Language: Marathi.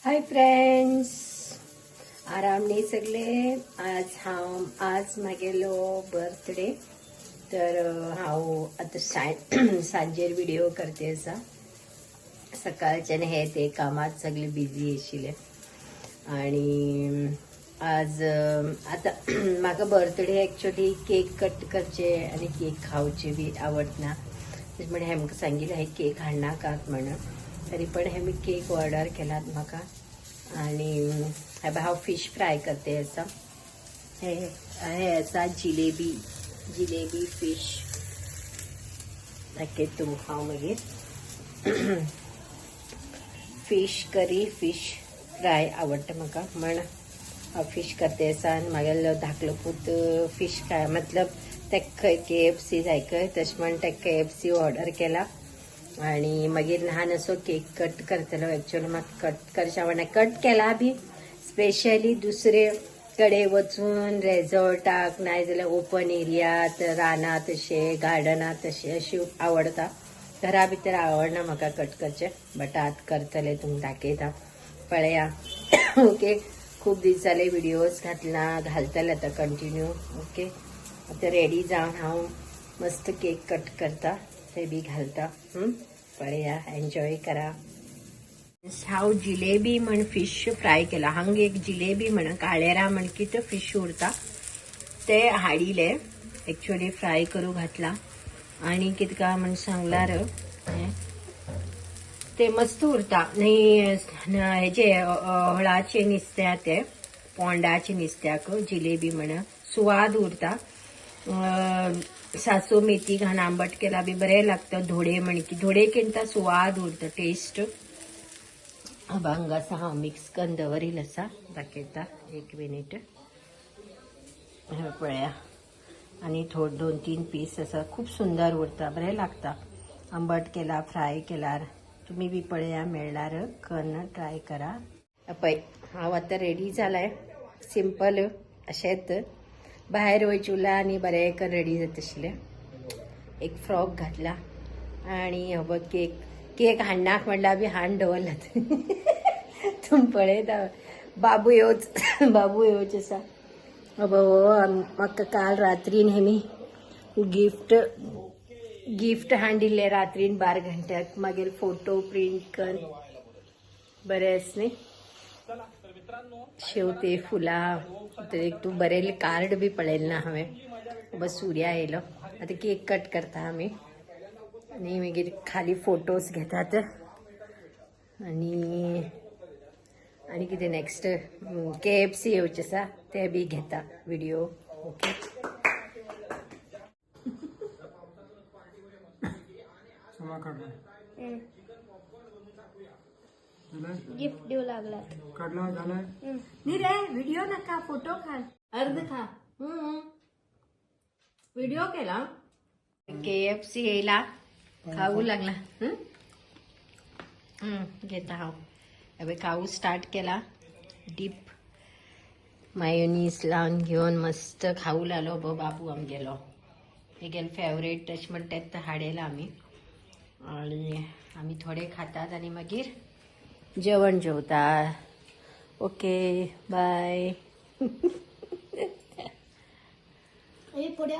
हाय फ्रेंड्स, आराम नाही सगळे. आज मागेलो बर्थडे तर हांव आता सांजेर व्हिडिओ करते असा. सकाळच्यान हे ते कामात सगळे बिझी आशिल्ले आणि आज आता म्हाका बर्थडे एक्चुअली केक कट करचे आणि केक खावचे बी आवडना. म्हणजे हेमकां सांगितलें हे केक हाडनाकात म्हणून. तरी पण हे मी केक ऑर्डर केलात म्हाका आणि हांव फिश फ्राय करते असा. हे असा जिलेबी फिश दाखयता हांव मागीर. फिश करी फिश फ्राय आवडटा म्हाका म्हण हांव फिश करते असा. आनी म्हागेलो धाकलो पूत फिश फ्राय मतलब ताका खंय KFC जाय खंय तशें म्हण ताका KFC ऑर्डर केला आणि मागीर ल्हान असो केक कट करतलो. एक्चुअली म्हाका कट करचे आवडना. कट केला बी स्पेशली दुसरे कडे वचून रेजॉर्टाक नाजाल्यार ओपन एरियात रानात अशे गार्डनात अशे अशी आवडटा. घरा भितर आवडना म्हाका कट करचे. बट आत करतले तुमकां दाखयता पळया. ओके, खूब दीस जाले व्हिडिओज घालतले आता कंटिन्यू. ओके, आता रेडी जावन हांव मस्त केक कट करता ते बी घालता. पळया, एन्जॉय करा. हांव जिलेबी म्हण फिश फ्राय केला. हांग एक जिलेबी म्हण काळेरा म्हण कितें फिश उरता ते हाडिले. एक्चुअली फ्राय करू घातला आणि कितका म्हण सांगल्यार ते मस्त उरता न्ही. हेजे हळाचे नुस्त्या ते पोंडाचे नुस्त्याक जिलेबी म्हण सुवाद उरता. सासू मेथी घालून आंबट केला बी बरें लागता. धोडे म्हण की धोडे किंता सुवाद उरता टेस्ट. हांगा आसा हांव मिक्स करून दवरील आसा. दाखयता एक मिनिट. पळया आनी थोडे 2-3 पीस आसा. खूब सुंदर उरता, बरें लागता. आंबट केला फ्राय केल्यार तुम्ही बी पळया मेळ्ळ्यार करून ट्राय करा. पळय हांव आतां रेडी जालें. सिंपल अशेंच भायर वयचे उरला आनी बरें करून रेडी जाता आशिल्लें. एक फ्रॉक घातला आणि हो केक हाडनाक म्हणल्यार बी हाडून दवरलात. तुम पळयता बाबू येवच आसा. म्हाका काल रात्रीन हेमी गिफ्ट हाडिल्ले रात्रीन 12 घंट्याक. मागीर फोटो प्रिंट कर बरें आस न्ही. शेवते फुलां एक तू बरयल्लें कार्ड बी पळयलें ना हांवें. बस सूर्या येयलो. आतां केक कट करता आमी आनी मागीर खाली फोटोज घेतात आनी कितें नेक्स्ट KFC येवचें आसा ते बी घेता व्हिडिओ. ओके, गिफ्ट देऊ लागलात. काढला झालाय नी रे. व्हिडिओ नका, फोटो काढ. अर्ध खा. व्हिडिओ केला. KFC येयला, खाऊ लागला. घेता हांव. हांवें खाऊ स्टार्ट केला. डीप मायोनीज लावन घेवन मस्त खाऊ लागलो. बाबू आमगेलो तेगेलो फेवरेट तशें म्हण तें हाडयला आमी आणि आमी थोडे खातात आनी मागीर जेवण जेवता. Okay, bye. पुड्या